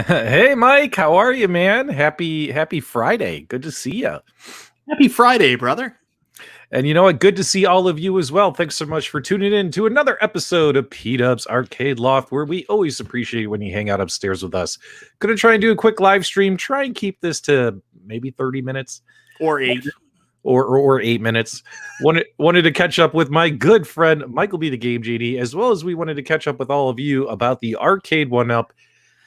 Hey, Mike, how are you, man? Happy Friday. Good to see you. Happy Friday, brother. And you know what? Good to see all of you as well. Thanks so much for tuning in to another episode of Pdubs Arcade Loft, where we always appreciate when you hang out upstairs with us. Gonna try and do a quick live stream. Try and keep this to maybe 30 minutes. Or 8. Or 8 minutes. Wanted to catch up with my good friend Michael B. the Game JD, as well as we wanted to catch up with all of you about the Arcade1Up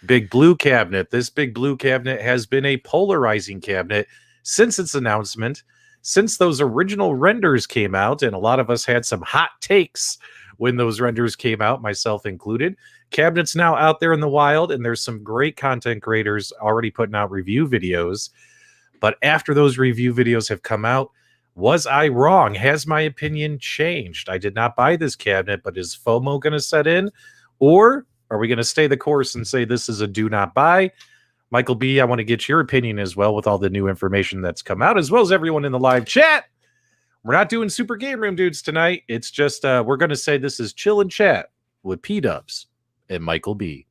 Big Blue cabinet. This Big Blue cabinet has been a polarizing cabinet since its announcement, since those original renders came out, and a lot of us had some hot takes when those renders came out, myself included. Cabinet's now out there in the wild, and there's some great content creators already putting out review videos. But after those review videos have come out, was I wrong? Has my opinion changed? I did not buy this cabinet, but is FOMO going to set in? Or are we going to stay the course and say this is a do not buy? Michael B., I want to get your opinion as well with all the new information that's come out, as well as everyone in the live chat. We're not doing Super Game Room dudes tonight. It's just we're going to say this is Chill and Chat with Pdubs and Michael B.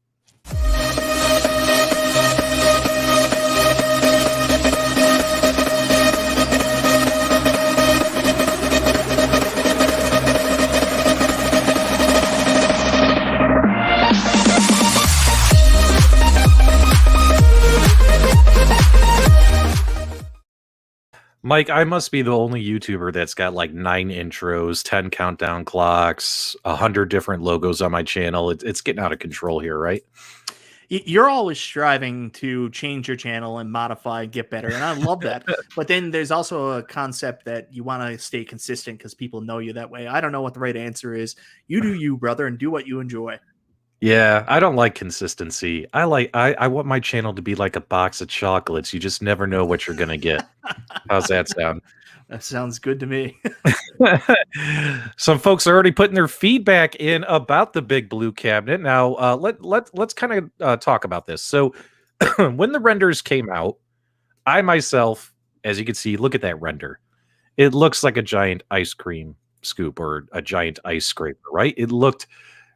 Mike, I must be the only YouTuber that's got like 9 intros, 10 countdown clocks, 100 different logos on my channel. It's getting out of control here, right? You're always striving to change your channel and modify and get better, and I love that. But then there's also a concept that you want to stay consistent because people know you that way. I don't know what the right answer is. You do you, brother, and do what you enjoy. Yeah, I don't like consistency. I want my channel to be like a box of chocolates. You just never know what you're going to get. How's that sound? That sounds good to me. Some folks are already putting their feedback in about the Big Blue cabinet. Now, let's kind of talk about this. So, when the renders came out, I myself, as you can see, look at that render. It looks like a giant ice cream scoop or a giant ice scraper, right? It looked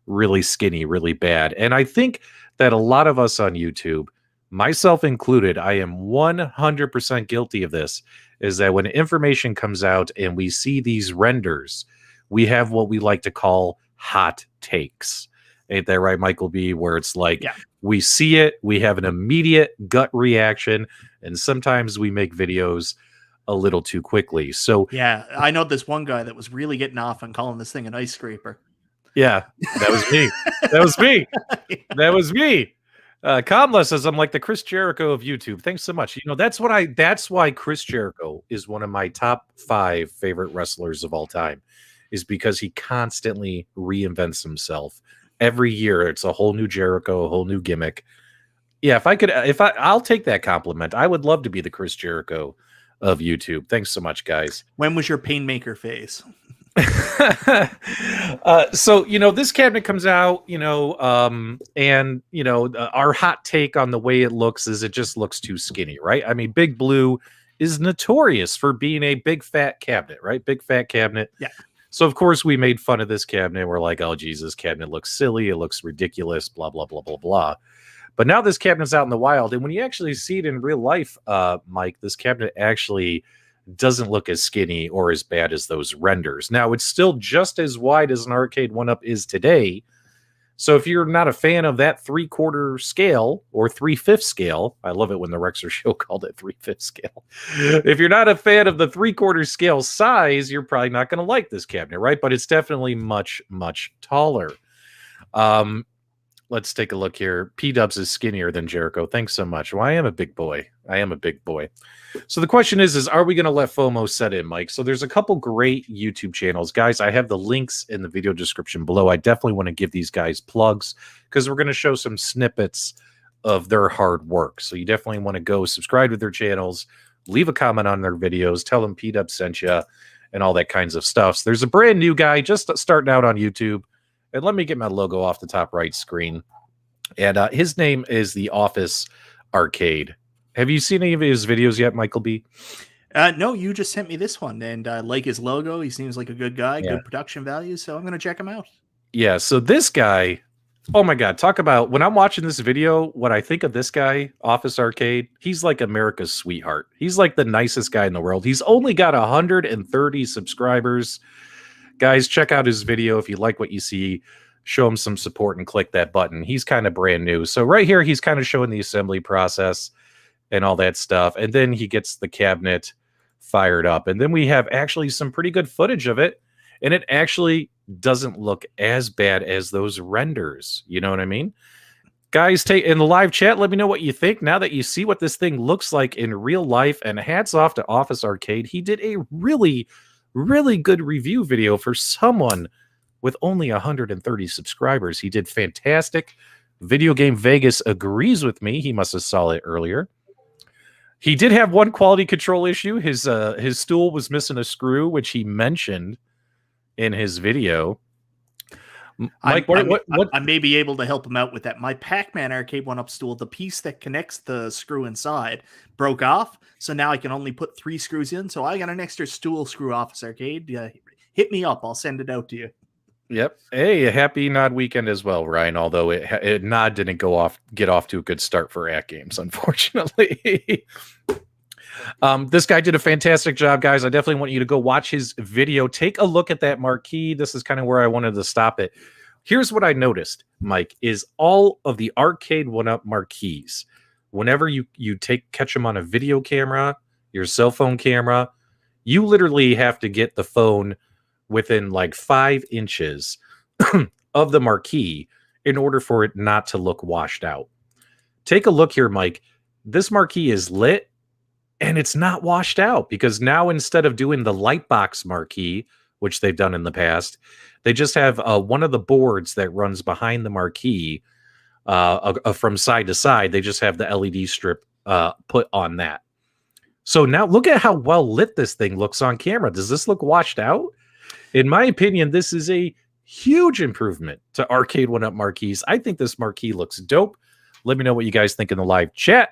really skinny, really bad. And I think that a lot of us on YouTube, myself included, I am 100% guilty of this, is that when information comes out and we see these renders, we have what we like to call hot takes. Ain't that right, Michael B? Where it's like, we see it, we have an immediate gut reaction, and sometimes we make videos a little too quickly. So yeah, I know this one guy that was really getting off on calling this thing an ice scraper. Yeah, that was me. That was me. That was me. Kamla says I'm like the Chris Jericho of YouTube. Thanks so much. You know, that's why Chris Jericho is one of my top 5 favorite wrestlers of all time, is because he constantly reinvents himself. Every year it's a whole new Jericho, a whole new gimmick. Yeah, I'll take that compliment. I would love to be the Chris Jericho of YouTube. Thanks so much, guys. When was your Painmaker phase? So, you know, this cabinet comes out, and, our hot take on the way it looks is it just looks too skinny, right? I mean, Big Blue is notorious for being a big fat cabinet, right? Big fat cabinet. Yeah. So, of course, we made fun of this cabinet. We're like, oh, Jesus, cabinet looks silly. It looks ridiculous, blah, blah, blah, blah, blah. But now this cabinet's out in the wild. And when you actually see it in real life, Mike, this cabinet actually doesn't look as skinny or as bad as those renders. Now, it's still just as wide as an Arcade1Up is today. So if you're not a fan of that 3/4 scale or 3/5 scale, I love it when the Rexer show called it 3/5 scale. If you're not a fan of the 3/4 scale size, you're probably not going to like this cabinet, right? But it's definitely much, much taller. Let's take a look here. Pdubs is skinnier than Jericho. Thanks so much. Well, I am a big boy. I am a big boy. So the question is are we going to let FOMO set in, Mike? So there's a couple great YouTube channels. Guys, I have the links in the video description below. I definitely want to give these guys plugs because we're going to show some snippets of their hard work. So you definitely want to go subscribe to their channels, leave a comment on their videos, tell them Pdubs sent you, and all that kinds of stuff. So there's a brand new guy just starting out on YouTube. And let me get my logo off the top right screen. And his name is The Office Arcade. Have you seen any of his videos yet, Michael B? No, you just sent me this one, and I like his logo. He seems like a good guy, good production value, so I'm going to check him out. Yeah, so this guy, Oh my God. Talk about when I'm watching this video, what I think of this guy, Office Arcade, he's like America's sweetheart. He's like the nicest guy in the world. He's only got 130 subscribers. Guys, check out his video if you like what you see. Show him some support and click that button. He's kind of brand new. So right here, he's kind of showing the assembly process and all that stuff. And then he gets the cabinet fired up. And then we have actually some pretty good footage of it. And it actually doesn't look as bad as those renders. You know what I mean? Guys, take in the live chat, let me know what you think now that you see what this thing looks like in real life. And hats off to Office Arcade. He did a really, really good review video for someone with only 130 subscribers. He did fantastic. Video Game Vegas agrees with me. He must have saw it earlier. He did have one quality control issue. His stool was missing a screw, which he mentioned in his video. Mike, I may be able to help him out with that. My Pac-Man Arcade1Up stool, the piece that connects the screw inside, broke off. So now I can only put 3 screws in. So I got an extra stool screw, Office Arcade. Hit me up. I'll send it out to you. Yep. Hey, a happy Nod weekend as well, Ryan. Although Nod didn't get off to a good start for At Games, unfortunately. This guy did a fantastic job, guys. I definitely want you to go watch his video. Take a look at that marquee. This is kind of where I wanted to stop it. Here's what I noticed, Mike, is all of the Arcade1Up marquees. Whenever you catch them on a video camera, your cell phone camera, you literally have to get the phone within like 5 inches of the marquee in order for it not to look washed out. Take a look here, Mike. This marquee is lit and it's not washed out because now instead of doing the Lightbox marquee, which they've done in the past, they just have one of the boards that runs behind the marquee from side to side. They just have the LED strip put on that. So now look at how well lit this thing looks on camera. Does this look washed out? In my opinion, this is a huge improvement to Arcade1Up marquees. I think this marquee looks dope. Let me know what you guys think in the live chat.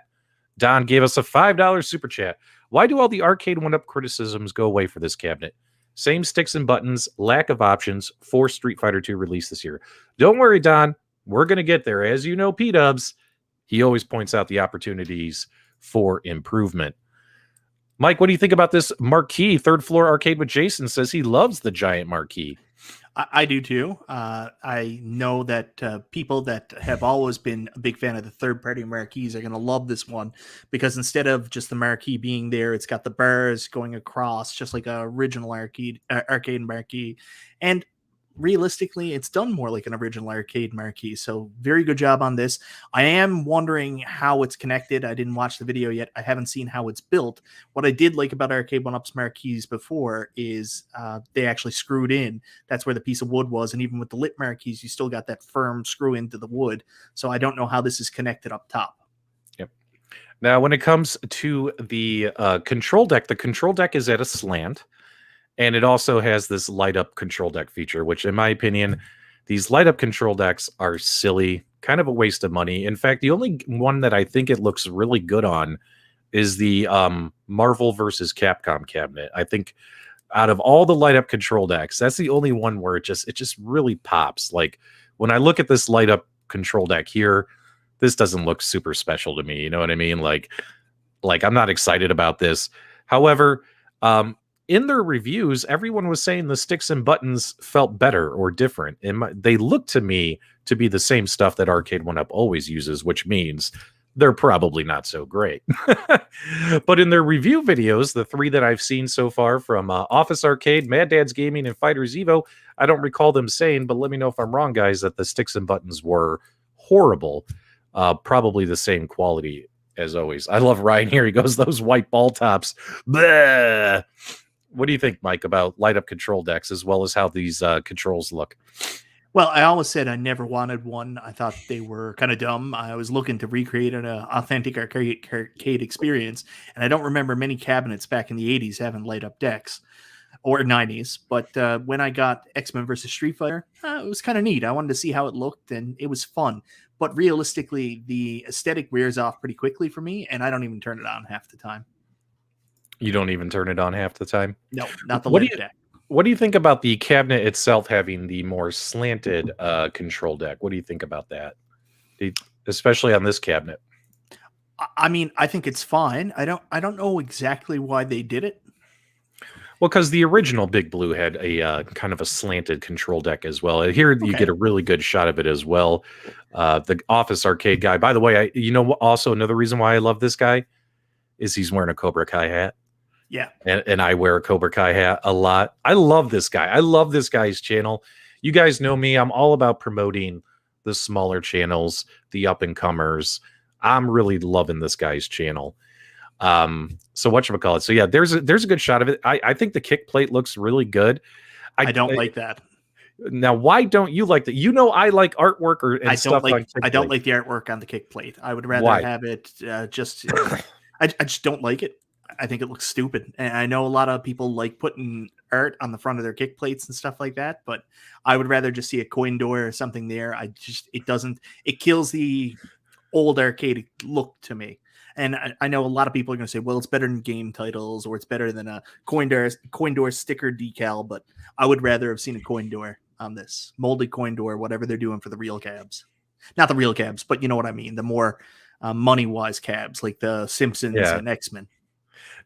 Don gave us a $5 super chat. Why do all the Arcade1Up criticisms go away for this cabinet? Same sticks and buttons, lack of options, for Street Fighter 2 release this year. Don't worry, Don. We're going to get there. As you know, Pdubs, he always points out the opportunities for improvement. Mike, what do you think about this marquee? Third Floor Arcade with Jason says he loves the giant marquee. I do too. I know that people that have always been a big fan of the third-party marquees are going to love this one because instead of just the marquee being there, it's got the bars going across, just like an original arcade marquee. And realistically, it's done more like an original arcade marquee. So very good job on this. I am wondering how it's connected. I didn't watch the video yet. I haven't seen how it's built. What I did like about Arcade1Up's marquees before is they actually screwed in. That's where the piece of wood was. And even with the lit marquees, you still got that firm screw into the wood. So I don't know how this is connected up top. Yep. Now, when it comes to the control deck, the control deck is at a slant. And it also has this light up control deck feature, which in my opinion, these light up control decks are silly, kind of a waste of money. In fact, the only one that I think it looks really good on is the Marvel versus Capcom cabinet. I think out of all the light up control decks, that's the only one where it just really pops. Like when I look at this light up control deck here, this doesn't look super special to me. You know what I mean? Like I'm not excited about this. However, in their reviews, everyone was saying the sticks and buttons felt better or different. They look to me to be the same stuff that Arcade1Up always uses, which means they're probably not so great. But in their review videos, the 3 that I've seen so far from Office Arcade, Mad Dad's Gaming, and Fighters Evo, I don't recall them saying, but let me know if I'm wrong, guys, that the sticks and buttons were horrible. Probably the same quality as always. I love Ryan here. He goes, those white ball tops. Bleh. What do you think, Mike, about light up control decks as well as how these controls look? Well, I always said I never wanted one. I thought they were kind of dumb. I was looking to recreate an authentic arcade experience, and I don't remember many cabinets back in the 80s having light up decks or 90s. But when I got X-Men versus Street Fighter, it was kind of neat. I wanted to see how it looked, and it was fun. But realistically, the aesthetic wears off pretty quickly for me, and I don't even turn it on half the time. You don't even turn it on half the time? No, not the light deck. What do you think about the cabinet itself having the more slanted control deck? What do you think about that? Especially on this cabinet. I mean, I think it's fine. I don't know exactly why they did it. Well, because the original Big Blue had a kind of a slanted control deck as well. Here you get a really good shot of it as well. The Office Arcade guy. By the way, also another reason why I love this guy is he's wearing a Cobra Kai hat. Yeah. And I wear a Cobra Kai hat a lot. I love this guy. I love this guy's channel. You guys know me. I'm all about promoting the smaller channels, the up and comers. I'm really loving this guy's channel. So whatchamacallit. So yeah, there's a good shot of it. I think the kick plate looks really good. I don't like that. Now, why don't you like that? I like artwork I don't like the artwork on the kick plate. I would rather have it just. I just don't like it. I think it looks stupid. And I know a lot of people like putting art on the front of their kick plates and stuff like that, but I would rather just see a coin door or something there. It kills the old arcade look to me. And I know a lot of people are going to say, well, it's better than game titles or it's better than a coin door sticker decal, but I would rather have seen a coin door on this molded coin door, whatever they're doing for the real cabs. Not the real cabs, but you know what I mean? The more money-wise cabs like the Simpsons and X-Men.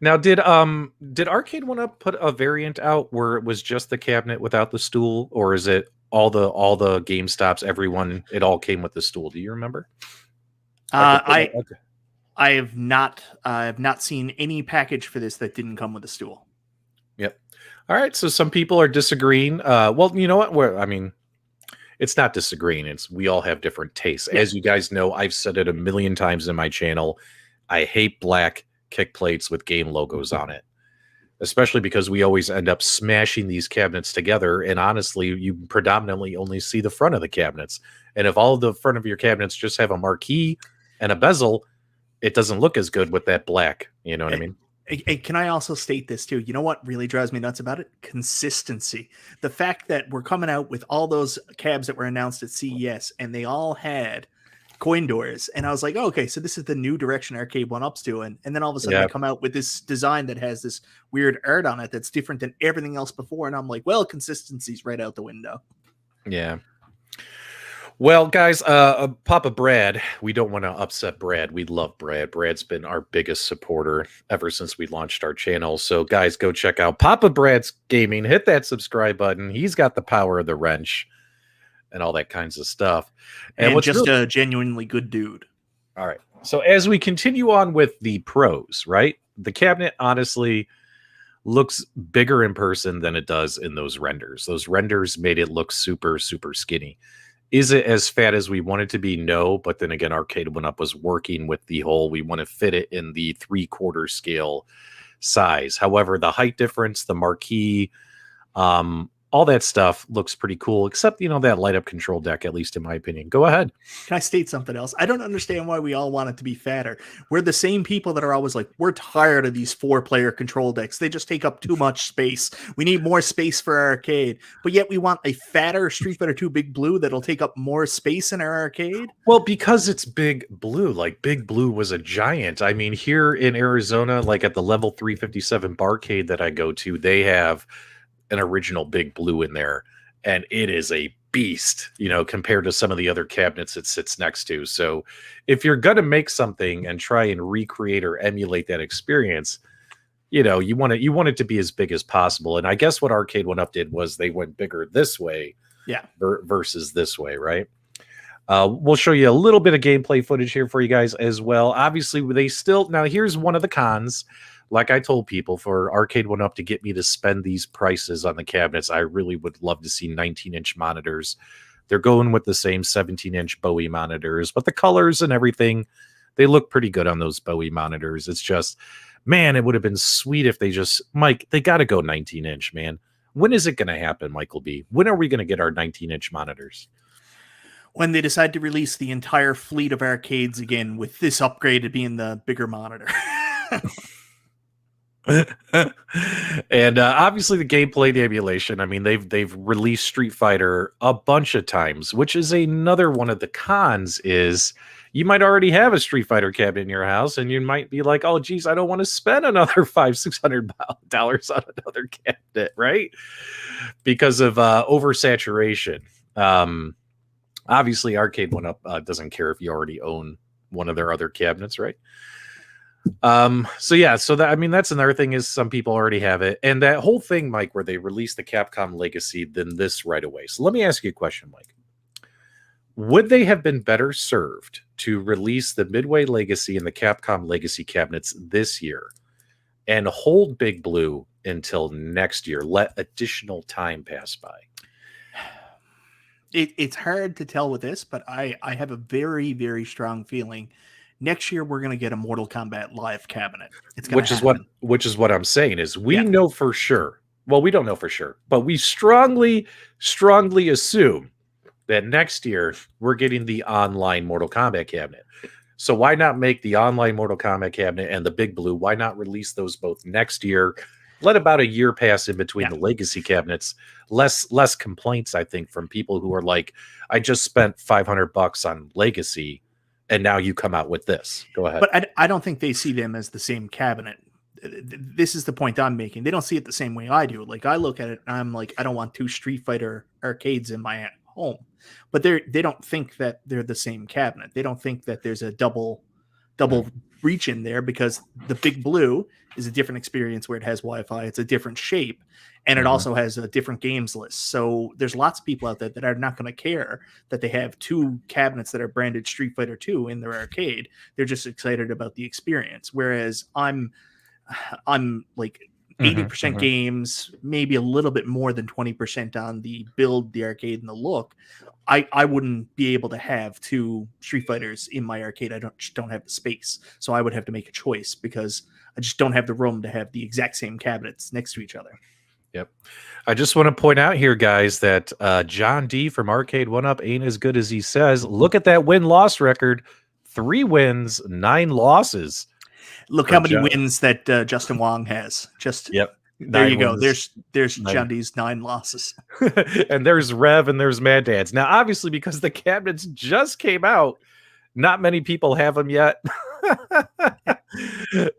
Now, did Arcade1Up put a variant out where it was just the cabinet without the stool, or is it all the GameStops, everyone, it all came with the stool? Do you remember? I have not seen any package for this that didn't come with a stool. Yep. All right. So some people are disagreeing. Well, you know what? It's not disagreeing. It's we all have different tastes. Yeah. As you guys know, I've said it a million times in my channel. I hate black kick plates with game logos on it, especially because we always end up smashing these cabinets together. And honestly, you predominantly only see the front of the cabinets. And if all of the front of your cabinets just have a marquee and a bezel, it doesn't look as good with that black. You know what I mean? Can I also state this too? You know what really drives me nuts about it? Consistency. The fact that we're coming out with all those cabs that were announced at CES and they all had coin doors. And I was like, oh, okay, so this is the new direction Arcade1Up's doing. And then all of a sudden they come out with this design that has this weird art on it that's different than everything else before. And I'm like, well, consistency's right out the window. Yeah. Well, guys, Papa Brad, we don't want to upset Brad. We love Brad. Brad's been our biggest supporter ever since we launched our channel. So, guys, go check out Papa Brad's Gaming. Hit that subscribe button. He's got the power of the wrench and all that kinds of stuff. And just a genuinely good dude. All right. So, as we continue on with the pros, right? The cabinet, honestly, looks bigger in person than it does in those renders. Those renders made it look super, super skinny. Is it as fat as we want it to be? No, but then again, Arcade1Up was working with the whole, we want to fit it in the 3/4 scale size. However, the height difference, the marquee, all that stuff looks pretty cool, except, that light up control deck, at least in my opinion. Go ahead. Can I state something else? I don't understand why we all want it to be fatter. We're the same people that are always like, we're tired of these 4-player control decks. They just take up too much space. We need more space for our arcade. But yet we want a fatter Street Fighter 2 Big Blue that'll take up more space in our arcade? Well, because it's Big Blue. Like, Big Blue was a giant. I mean, here in Arizona, like at the level 357 barcade that I go to, they have an original Big Blue in there, and it is a beast, compared to some of the other cabinets it sits next to. So if you're going to make something and try and recreate or emulate that experience, you want it to be as big as possible. And I guess what Arcade1Up did was they went bigger this way versus this way, right? We'll show you a little bit of gameplay footage here for you guys as well. Obviously, now here's one of the cons. Like I told people, for Arcade1Up to get me to spend these prices on the cabinets, I really would love to see 19-inch monitors. They're going with the same 17-inch Bowie monitors, but the colors and everything, they look pretty good on those Bowie monitors. It's just, man, it would have been sweet if Mike, they got to go 19-inch, man. When is it going to happen, Michael B? When are we going to get our 19-inch monitors? When they decide to release the entire fleet of arcades again with this upgrade to being the bigger monitor. And obviously the gameplay, the emulation. I mean, they've released Street Fighter a bunch of times, which is another one of the cons. Is you might already have a Street Fighter cabinet in your house, and you might be like, "Oh, geez, I don't want to spend another $500-600 on another cabinet," right? Because of oversaturation. Obviously, Arcade1Up doesn't care if you already own one of their other cabinets, right? So yeah, so that, I mean, that's another thing, is some people already have it. And that whole thing, Mike, where they released the Capcom Legacy than this right away. So let me ask you a question, Mike. Would they have been better served to release the Midway Legacy and the Capcom Legacy cabinets this year and hold Big Blue until next year, let additional time pass by? It's hard to tell with this, but I have a very, very strong feeling next year we're going to get a Mortal Kombat Live cabinet. It's going to happen. Which is what I'm saying, is we know for sure. Well, we don't know for sure, but we strongly assume that next year we're getting the online Mortal Kombat cabinet. So why not make the online Mortal Kombat cabinet and the Big Blue? Why not release those both next year? Let about a year pass in between the legacy cabinets. Less complaints, I think, from people who are like, I just spent $500 on legacy, and now you come out with this. Go ahead. But I don't think they see them as the same cabinet. This is the point I'm making. They don't see it the same way I do. Like, I look at it and I'm like, I don't want 2 Street Fighter arcades in my home. But they don't think that they're the same cabinet. They don't think that there's a double reach in there, because the Big Blue is a different experience where it has Wi-Fi. It's a different shape, and it also has a different games list. So there's lots of people out there that are not going to care that they have 2 cabinets that are branded Street Fighter 2 in their arcade. They're just excited about the experience. Whereas I'm like 80% games, maybe a little bit more than 20% on the build, the arcade, and the look. I wouldn't be able to have 2 Street Fighters in my arcade. I just don't have the space. So I would have to make a choice, because I just don't have the room to have the exact same cabinets next to each other. Yep. I just want to point out here, guys, that John D from Arcade1Up ain't as good as he says. Look at that win-loss record. 3 wins, 9 losses. Look how many wins that Justin Wong has. Just there you go. There's John D's 9 losses. And there's Rev and there's Mad Dads. Now, obviously, because the cabinets just came out, not many people have them yet.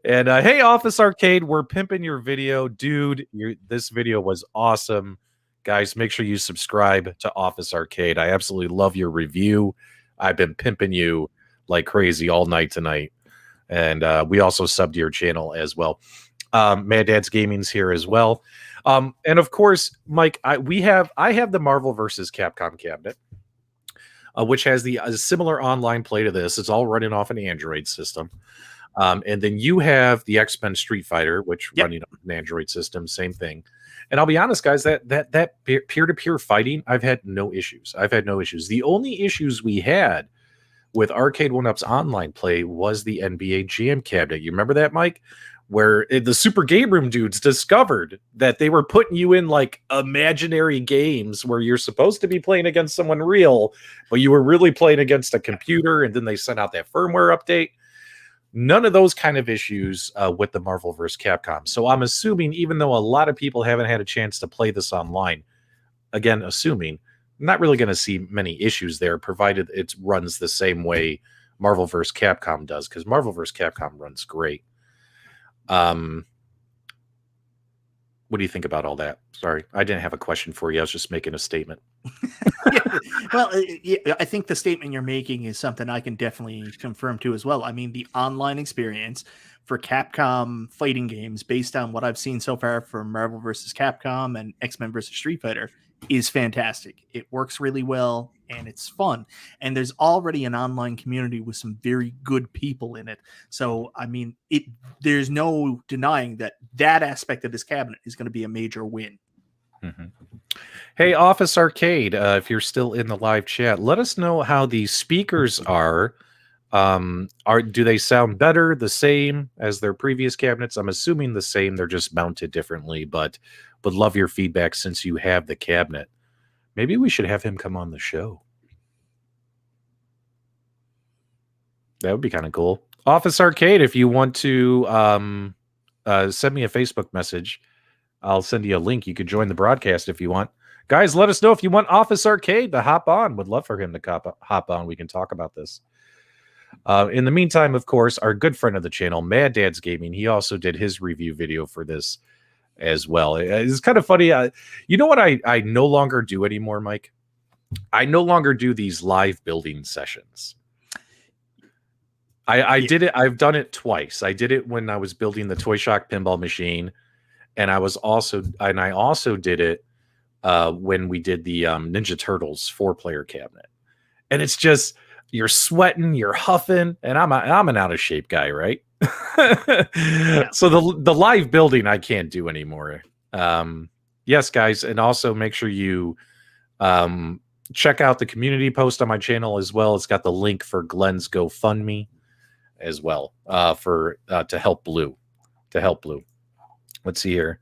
And hey, Office Arcade, we're pimping your video, dude. This video was awesome, guys. Make sure you subscribe to Office Arcade. I absolutely love your review. I've been pimping you like crazy all night tonight. And we also subbed to your channel as well. Mad Dad's Gaming's here as well. And of course, Mike, I have the Marvel versus Capcom cabinet, which has a similar online play to this. It's all running off an Android system. And then you have the X-Men Street Fighter, which running on an Android system, same thing. And I'll be honest, guys, that peer-to-peer fighting, I've had no issues. The only issues we had with Arcade1Up's online play was the NBA Jam cabinet. You remember that, Mike? Where the Super GameRoom dudes discovered that they were putting you in like imaginary games where you're supposed to be playing against someone real, but you were really playing against a computer, and then they sent out that firmware update. None of those kind of issues with the Marvel vs. Capcom. So I'm assuming, even though a lot of people haven't had a chance to play this online, again, assuming, not really going to see many issues there, provided it runs the same way Marvel vs. Capcom does, because Marvel vs. Capcom runs great. What do you think about all that? Sorry, I didn't have a question for you. I was just making a statement. Well, I think the statement you're making is something I can definitely confirm too as well. I mean, the online experience for Capcom fighting games, based on what I've seen so far from Marvel vs. Capcom and X-Men vs. Street Fighter, is fantastic. It works really well, and it's fun. And there's already an online community with some very good people in it. So, I mean, there's no denying that aspect of this cabinet is going to be a major win. Hey, Office Arcade, if you're still in the live chat, let us know how the speakers are. Do they sound better, the same as their previous cabinets? I'm assuming the same. They're just mounted differently, but would love your feedback since you have the cabinet. Maybe we should have him come on the show. That would be kind of cool. Office Arcade, if you want to send me a Facebook message. I'll send you a link. You could join the broadcast if you want. Guys, let us know if you want Office Arcade to hop on. Would love for him to hop on. We can talk about this. In the meantime, of course, our good friend of the channel, Mad Dad's Gaming, he also did his review video for this as well. It's kind of funny. You know what I no longer do anymore, Mike? I no longer do these live building sessions. I did it. I've done it twice. I did it when I was building the Toy Shock pinball machine. And I also did it when we did the Ninja Turtles 4-player cabinet. And it's just, you're sweating, you're huffing, and I'm an out of shape guy, right? Yeah. So the live building I can't do anymore. Yes, guys, and also make sure you check out the community post on my channel as well. It's got the link for Glenn's GoFundMe as well to help Blue. Let's see here.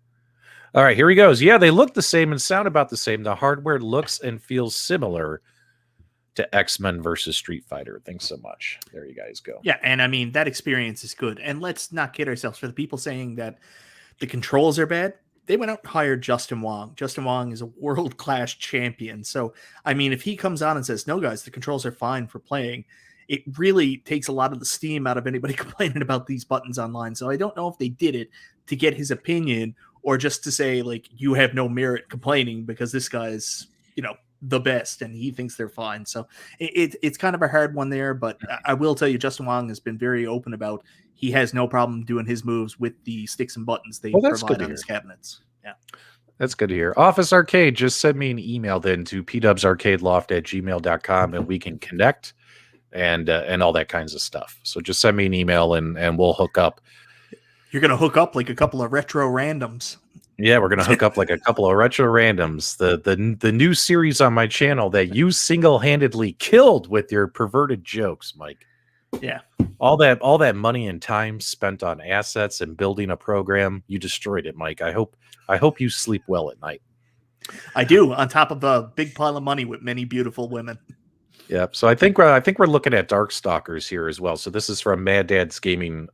All right, here he goes. Yeah, they look the same and sound about the same. The hardware looks and feels similar to X-Men versus Street Fighter. Thanks so much. There you guys go. Yeah, and I mean, that experience is good. And let's not kid ourselves. For the people saying that the controls are bad, they went out and hired Justin Wong. Justin Wong is a world-class champion. So, I mean, if he comes on and says, no, guys, the controls are fine for playing, it really takes a lot of the steam out of anybody complaining about these buttons online. So I don't know if they did it to get his opinion or just to say, like, you have no merit complaining because this guy's, the best and he thinks they're fine. So it's kind of a hard one there, but I will tell you, Justin Wong has been very open about he has no problem doing his moves with the sticks and buttons they provide on his cabinets. Yeah. That's good to hear. Office Arcade, just send me an email then to pdubsarcadeloft@gmail.com and we can connect and all that kinds of stuff. So just send me an email and we'll hook up. You're going to hook up like a couple of retro randoms. Yeah, we're going to hook up like a couple of retro randoms. The new series on my channel that you single-handedly killed with your perverted jokes, Mike. Yeah. All that money and time spent on assets and building a program, you destroyed it, Mike. I hope you sleep well at night. I do, on top of a big pile of money with many beautiful women. Yep. So I think we're looking at Darkstalkers here as well. So this is from Mad Dad's Gaming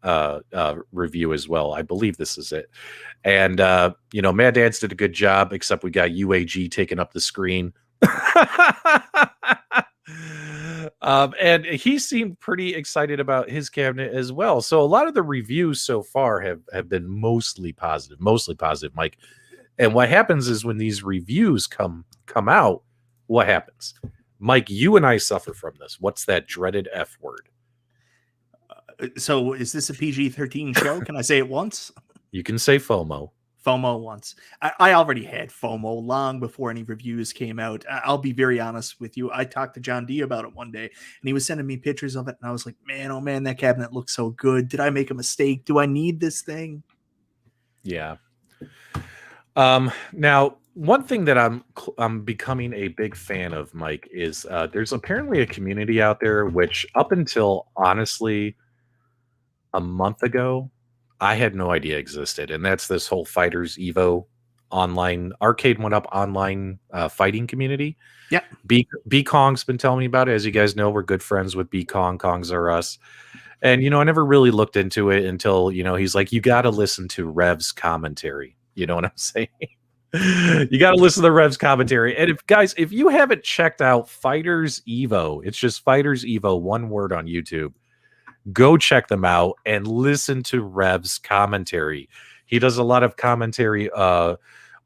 review as well. I believe this is it. And Mad Dad's did a good job, except we got UAG taking up the screen. And he seemed pretty excited about his cabinet as well. So a lot of the reviews so far have been mostly positive, Mike. And what happens is when these reviews come out, what happens? Mike, you and I suffer from this. What's that dreaded F word? So is this a PG-13 show? Can I say it once? You can say FOMO. FOMO once. I already had FOMO long before any reviews came out. I'll be very honest with you. I talked to John D about it one day, and he was sending me pictures of it, and I was like, man, oh man, that cabinet looks so good. Did I make a mistake? Do I need this thing? Yeah. Now, one thing that I'm becoming a big fan of, Mike, is there's apparently a community out there which up until honestly a month ago, I had no idea existed. And that's this whole Fighters Evo online, Arcade1Up online fighting community. Yeah. B Kong's been telling me about it. As you guys know, we're good friends with B Kong. Kongs are us. And, I never really looked into it until, he's like, you got to listen to Rev's commentary. You know what I'm saying? You got to listen to Rev's commentary. And if you haven't checked out Fighters Evo, it's just Fighters Evo, one word on YouTube. Go check them out and listen to Rev's commentary. He does a lot of commentary on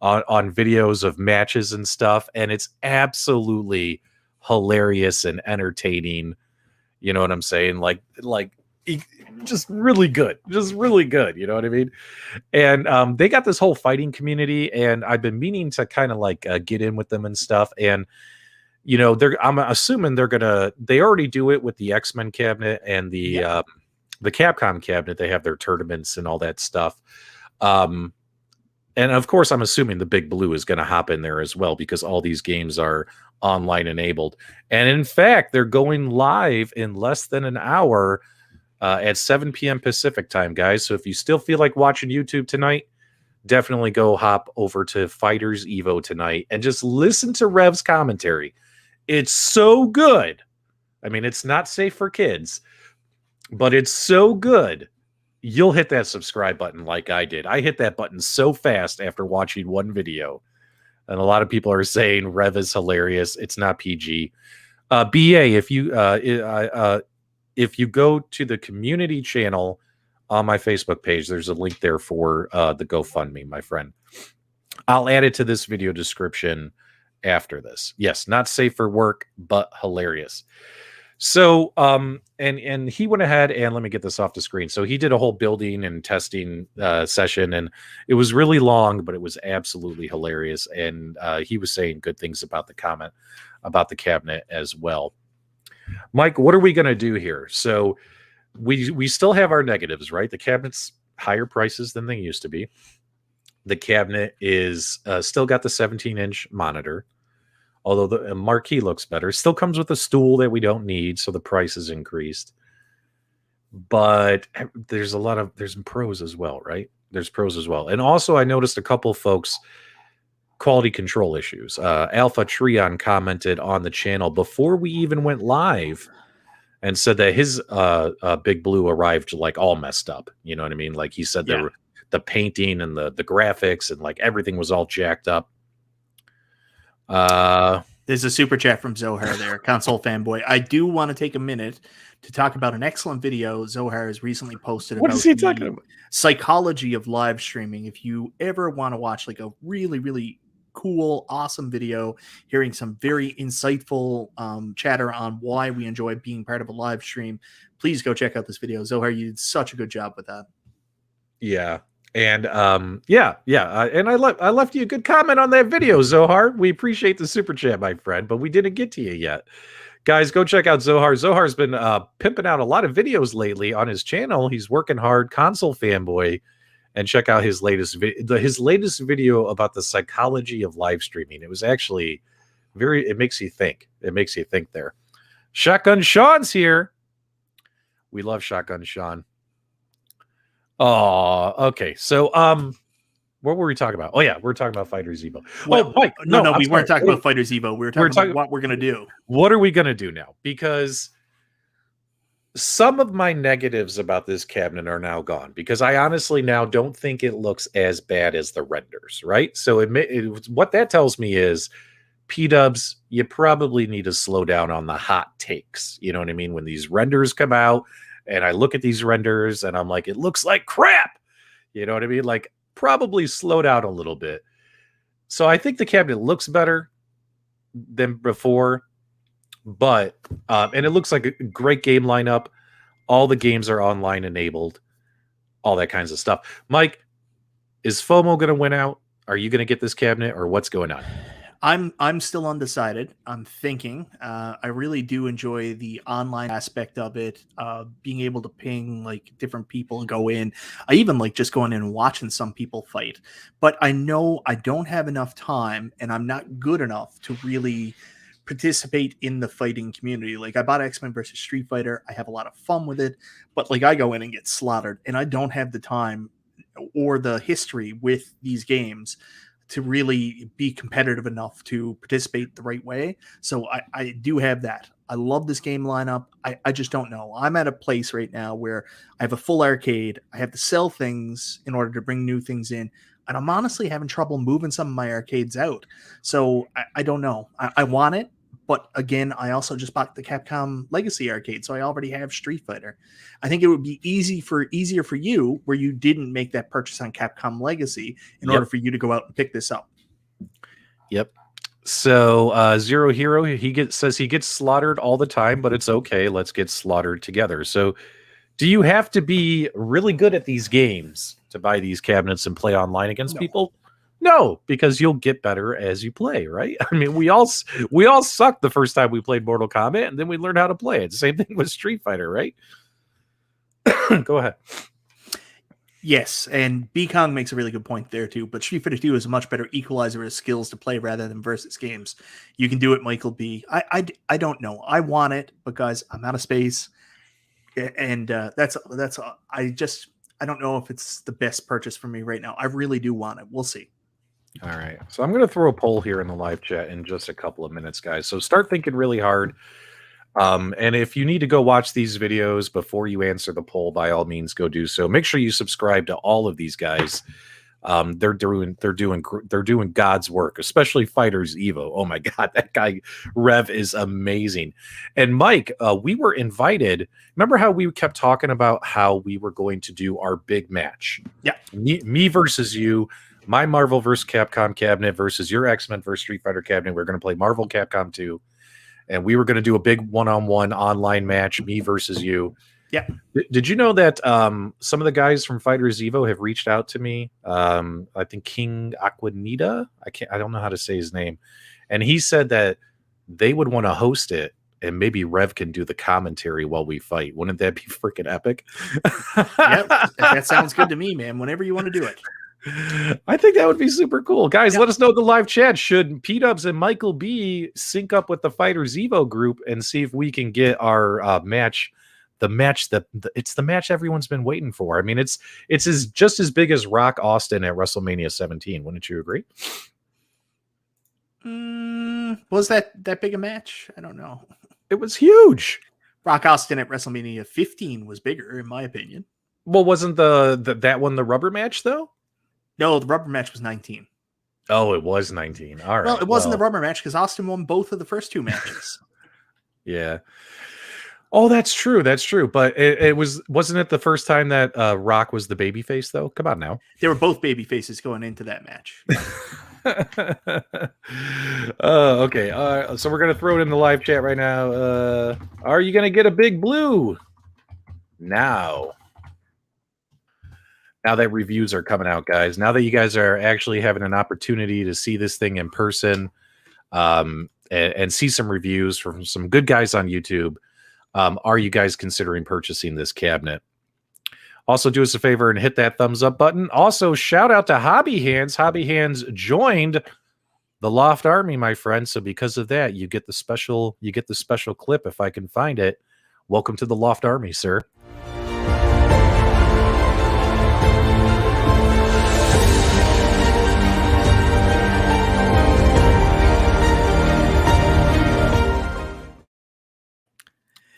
videos of matches and stuff, and it's absolutely hilarious and entertaining. You know what I'm saying? Like just really good. You know what I mean? And they got this whole fighting community, and I've been meaning to kind of get in with them and stuff. And I'm assuming they already do it with the X-Men cabinet and the Capcom cabinet. They have their tournaments and all that stuff. And of course, I'm assuming the Big Blue is going to hop in there as well, because all these games are online enabled. And in fact, they're going live in less than an hour at 7 p.m. Pacific time, guys. So if you still feel like watching YouTube tonight, definitely go hop over to Fighters Evo tonight and just listen to Rev's commentary. It's so good. I mean, it's not safe for kids, but it's so good. you'll hit that subscribe button like I did. I hit that button so fast after watching one video. And a lot of people are saying Rev is hilarious. It's not PG. BA, if you go to the community channel on my Facebook page, there's a link there for the GoFundMe, my friend. I'll add it to this video description after this. Yes, not safe for work, but hilarious. So, and he went ahead and let me get this off the screen. So he did a whole building and testing session, and it was really long, but it was absolutely hilarious. And he was saying good things about the cabinet as well. Mike, what are we going to do here? So we still have our negatives, right? The cabinet's higher prices than they used to be. The cabinet is still got the 17-inch monitor. Although the Marquee looks better, still comes with a stool that we don't need, so the price is increased. But there's some pros as well, right? There's pros as well. And also I noticed a couple folks quality control issues. Alpha Trion commented on the channel before we even went live and said that his Big Blue arrived like all messed up. You know what I mean? Like he said the painting and the graphics and like everything was all jacked up. There's a super chat from Zohar there, console fanboy. I do want to take a minute to talk about an excellent video Zohar has recently posted what about is he talking about? Psychology of live streaming. If you ever want to watch like a really, really cool, awesome video, hearing some very insightful chatter on why we enjoy being part of a live stream, please go check out this video. Zohar, you did such a good job with that. Yeah. And and I left you a good comment on that video, Zohar. We appreciate the super chat, my friend, but we didn't get to you yet. Guys, go check out Zohar. Zohar's been pimping out a lot of videos lately on his channel. He's working hard, console fanboy, and check out his latest video about the psychology of live streaming. It was actually it makes you think. It makes you think there. Shotgun Sean's here. We love Shotgun Sean. Oh, okay. So, what were we talking about? Oh yeah, we're talking about Fighters Evo. Well, Mike, no, we weren't talking about Fighters Evo. We were talking about what we're gonna do. What are we gonna do now? Because some of my negatives about this cabinet are now gone. Because I honestly now don't think it looks as bad as the renders. Right. So what that tells me is, Pdubs, you probably need to slow down on the hot takes. You know what I mean? When these renders come out. And I look at these renders and I'm like, it looks like crap. You know what I mean? Like, probably slow down a little bit. So I think the cabinet looks better than before, but and it looks like a great game lineup. All the games are online enabled, all that kinds of stuff. Mike, is FOMO going to win out? Are you going to get this cabinet, or what's going on? I'm still undecided. I'm thinking. I really do enjoy the online aspect of it. Being able to ping like different people and go in. I even like just going in and watching some people fight. But I know I don't have enough time, and I'm not good enough to really participate in the fighting community. Like I bought X-Men versus Street Fighter. I have a lot of fun with it, but like I go in and get slaughtered, and I don't have the time or the history with these games to really be competitive enough to participate the right way. So I do have that. I love this game lineup. I just don't know. I'm at a place right now where I have a full arcade. I have to sell things in order to bring new things in. And I'm honestly having trouble moving some of my arcades out. So I don't know. I want it. But again, I also just bought the Capcom Legacy arcade, so I already have Street Fighter. I think it would be easier for you, where you didn't make that purchase on Capcom Legacy, in order for you to go out and pick this up. Yep. So Zero Hero, says he gets slaughtered all the time, but it's okay. Let's get slaughtered together. So, do you have to be really good at these games to buy these cabinets and play online against people? No, because you'll get better as you play, right? I mean, we all sucked the first time we played Mortal Kombat, and then we learned how to play it. The same thing with Street Fighter, right? Go ahead. Yes, and B-Kong makes a really good point there too, but Street Fighter 2 is a much better equalizer of skills to play rather than versus games. You can do it, Michael B. I don't know. I want it because I'm out of space, and that's I don't know if it's the best purchase for me right now. I really do want it. We'll see. All right. So I'm going to throw a poll here in the live chat in just a couple of minutes, guys. So start thinking really hard. And if you need to go watch these videos before you answer the poll, by all means, go do so. Make sure you subscribe to all of these guys. They're doing God's work, especially Fighters Evo. Oh my God, that guy Rev is amazing. And Mike, we were invited. Remember how we kept talking about how we were going to do our big match? Yeah, me versus you. My Marvel vs. Capcom cabinet versus your X-Men vs. Street Fighter cabinet. We're going to play Marvel Capcom 2. And we were going to do a big one-on-one online match, me versus you. Yeah. Did you know that some of the guys from Fighters Evo have reached out to me? I think King Aquanita. I don't know how to say his name. And he said that they would want to host it, and maybe Rev can do the commentary while we fight. Wouldn't that be freaking epic? Yep. That sounds good to me, man. Whenever you want to do it. I think that would be super cool. Guys, let us know in the live chat. Should Pdubs and Michael B sync up with the Fighters Evo group and see if we can get our match, it's the match everyone's been waiting for. I mean, it's just as big as Rock Austin at WrestleMania 17. Wouldn't you agree? Was that big a match? I don't know. It was huge. Rock Austin at WrestleMania 15 was bigger, in my opinion. Well, wasn't that one the rubber match though? No, the rubber match was 19. Oh, it was 19. All right. Well, it wasn't the rubber match because Austin won both of the first two matches. Yeah. Oh, that's true. That's true. But wasn't it the first time that Rock was the babyface though? Come on now. They were both baby faces going into that match. Okay. So we're gonna throw it in the live chat right now. Are you gonna get a big blue? Now that reviews are coming out, guys, now that you guys are actually having an opportunity to see this thing in person, and see some reviews from some good guys on YouTube, are you guys considering purchasing this cabinet? Also, do us a favor and hit that thumbs up button. Also, shout out to Hobby Hands. Hobby Hands joined the Loft Army, my friend. So because of that, you get the special clip if I can find it. Welcome to the Loft Army, sir.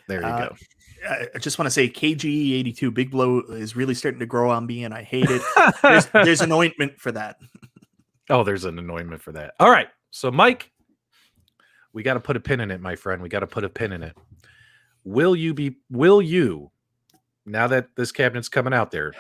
There you go. I just want to say KGE82 Big Blow is really starting to grow on me, and I hate it. There's an ointment for that. Oh, there's an anointment for that. All right. So, Mike, we got to put a pin in it, my friend. We got to put a pin in it. Will you, now that this cabinet's coming out there,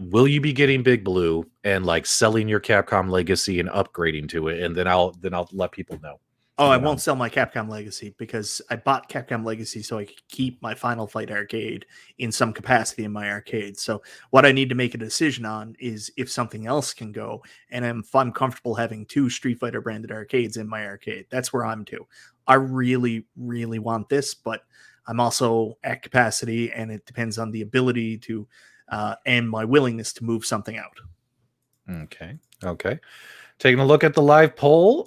will you be getting Big Blue and like selling your Capcom Legacy and upgrading to it? And then I'll let people know. Oh, I won't sell my Capcom Legacy because I bought Capcom Legacy so I could keep my Final Fight arcade in some capacity in my arcade. So what I need to make a decision on is if something else can go, and if I'm comfortable having 2 Street Fighter branded arcades in my arcade. That's where I'm to. I really, really want this, but I'm also at capacity, and it depends on the ability to and my willingness to move something out. Okay. Taking a look at the live poll,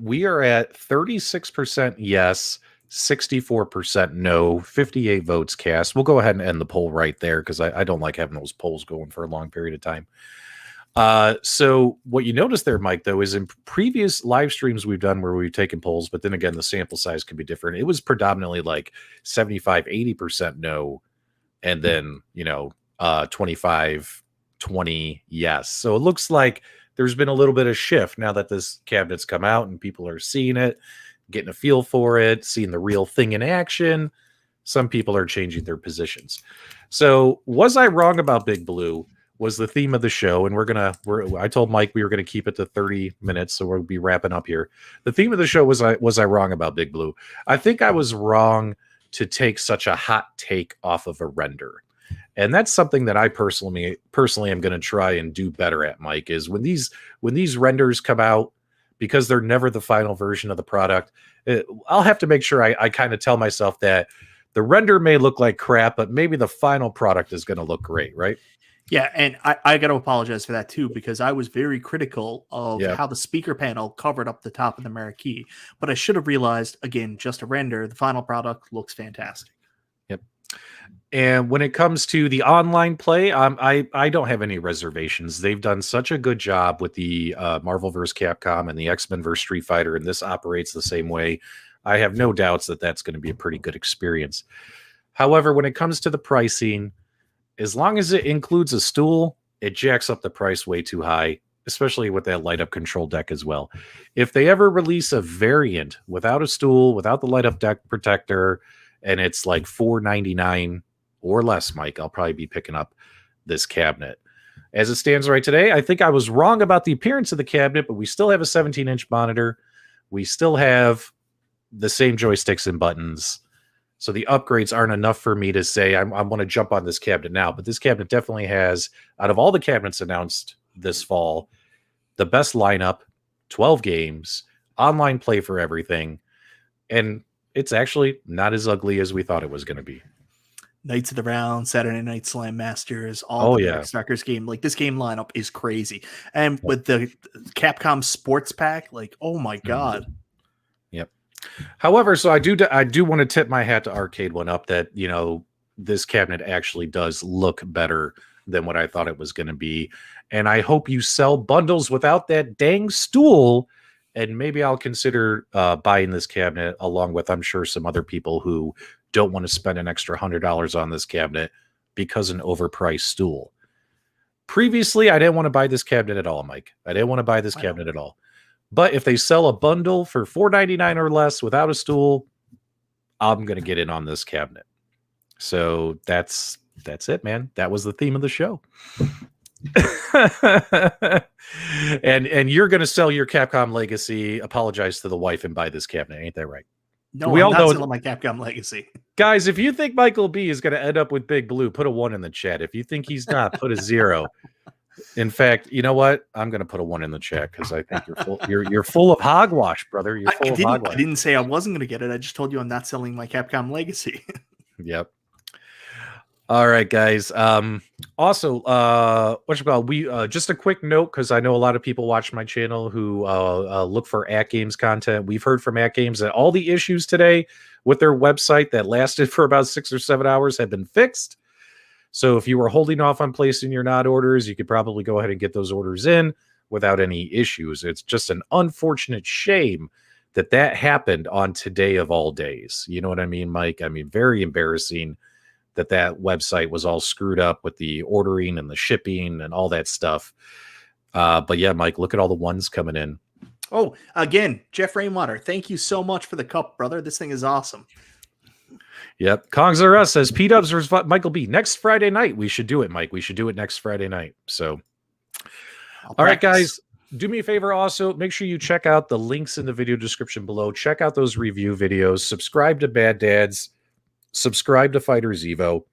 we are at 36% yes, 64% no, 58 votes cast. We'll go ahead and end the poll right there because I don't like having those polls going for a long period of time. So what you notice there, Mike, though, is in previous live streams we've done where we've taken polls, but then again, the sample size can be different. It was predominantly like 75, 80% no, and then, 25, 20 yes. So it looks like there's been a little bit of shift now that this cabinet's come out and people are seeing it, getting a feel for it, seeing the real thing in action. Some people are changing their positions. So was I wrong about Big Blue? Was the theme of the show, and I told Mike we were going to keep it to 30 minutes, so we'll be wrapping up here. The theme of the show was I wrong about Big Blue? I think I was wrong to take such a hot take off of a render. And that's something that I personally am going to try and do better at, Mike, is when these renders come out, because they're never the final version of the product, I'll have to make sure I kind of tell myself that the render may look like crap, but maybe the final product is going to look great, right? Yeah, and I got to apologize for that too, because I was very critical of how the speaker panel covered up the top of the Marquee. But I should have realized, again, just a render, the final product looks fantastic. Yep. And when it comes to the online play, I don't have any reservations. They've done such a good job with the Marvel vs. Capcom and the X-Men vs. Street Fighter, and this operates the same way. I have no doubts that that's going to be a pretty good experience. However, when it comes to the pricing, as long as it includes a stool, it jacks up the price way too high, especially with that light-up control deck as well. If they ever release a variant without a stool, without the light-up deck protector, and it's like $4.99 or less, Mike, I'll probably be picking up this cabinet. As it stands right today, I think I was wrong about the appearance of the cabinet, but we still have a 17-inch monitor. We still have the same joysticks and buttons. So the upgrades aren't enough for me to say I want to jump on this cabinet now. But this cabinet definitely has, out of all the cabinets announced this fall, the best lineup, 12 games, online play for everything. And it's actually not as ugly as we thought it was going to be. Knights of the Round, Saturday Night Slam Masters, all the Darkstalkers game. Like, this game lineup is crazy. And with the Capcom Sports Pack, like, oh my God. Yep. However, so I do want to tip my hat to Arcade1Up that, you know, this cabinet actually does look better than what I thought it was going to be. And I hope you sell bundles without that dang stool. And maybe I'll consider buying this cabinet along with, I'm sure, some other people who don't want to spend an extra $100 on this cabinet because an overpriced stool. Previously, I didn't want to buy this cabinet at all, Mike. I didn't want to buy this cabinet at all. But if they sell a bundle for $4.99 or less without a stool, I'm going to get in on this cabinet. So that's it, man. That was the theme of the show. and you're going to sell your Capcom Legacy, apologize to the wife, and buy this cabinet. Ain't that right? No, I'm not selling my Capcom Legacy. Guys, if you think Michael B is going to end up with Big Blue, put a 1 in the chat. If you think he's not, put a 0. In fact, you know what? I'm going to put a 1 in the chat because I think you're full. You're full of hogwash, brother. You're full of hogwash. I didn't say I wasn't going to get it. I just told you I'm not selling my Capcom Legacy. Yep. All right, guys. Also, we just a quick note, because I know a lot of people watch my channel who look for At Games content. We've heard from At Games that all the issues today with their website that lasted for about 6 or 7 hours have been fixed. So if you were holding off on placing your NOD orders, you could probably go ahead and get those orders in without any issues. It's just an unfortunate shame that happened on today of all days. You know what I mean, Mike? I mean, very embarrassing that website was all screwed up with the ordering and the shipping and all that stuff. But yeah, Mike, look at all the ones coming in. Oh, again, Jeff Rainwater, thank you so much for the cup, brother. This thing is awesome. Yep. Kongs R Us says Pdubs versus Michael B. Next Friday night. We should do it, Mike. We should do it next Friday night. So, all right, guys, do me a favor. Also, make sure you check out the links in the video description below. Check out those review videos. Subscribe to Bad Dads. Subscribe to Fighters Evo.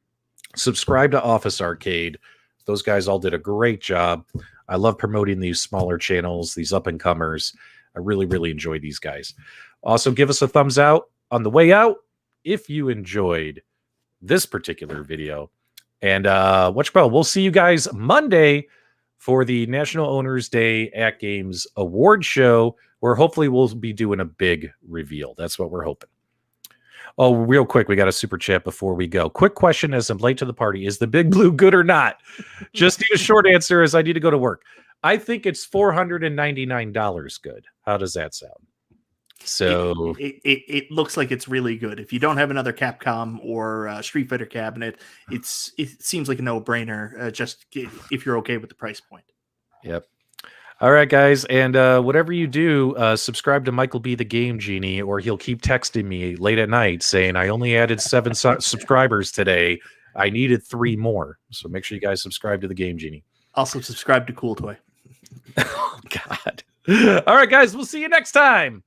Subscribe to Office Arcade. Those guys all did a great job. I love promoting these smaller channels, these up-and-comers. I really, really enjoy these guys. Also, give us a thumbs out on the way out if you enjoyed this particular video. And we'll see you guys Monday for the National Owners Day At Games Award Show, where hopefully we'll be doing a big reveal. That's what we're hoping. Oh, real quick, we got a super chat before we go. Quick question as I'm late to the party. Is the Big Blue good or not? Just need a short answer as I need to go to work. I think it's $499 good. How does that sound? So it looks like it's really good. If you don't have another Capcom or Street Fighter cabinet, it seems like a no-brainer, just if you're okay with the price point. Yep. All right, guys, and whatever you do, subscribe to Michael B. the Game Genie, or he'll keep texting me late at night saying, I only added 7 subscribers today. I needed 3 more. So make sure you guys subscribe to the Game Genie. Also subscribe to Cool Toy. Oh, God. All right, guys, we'll see you next time.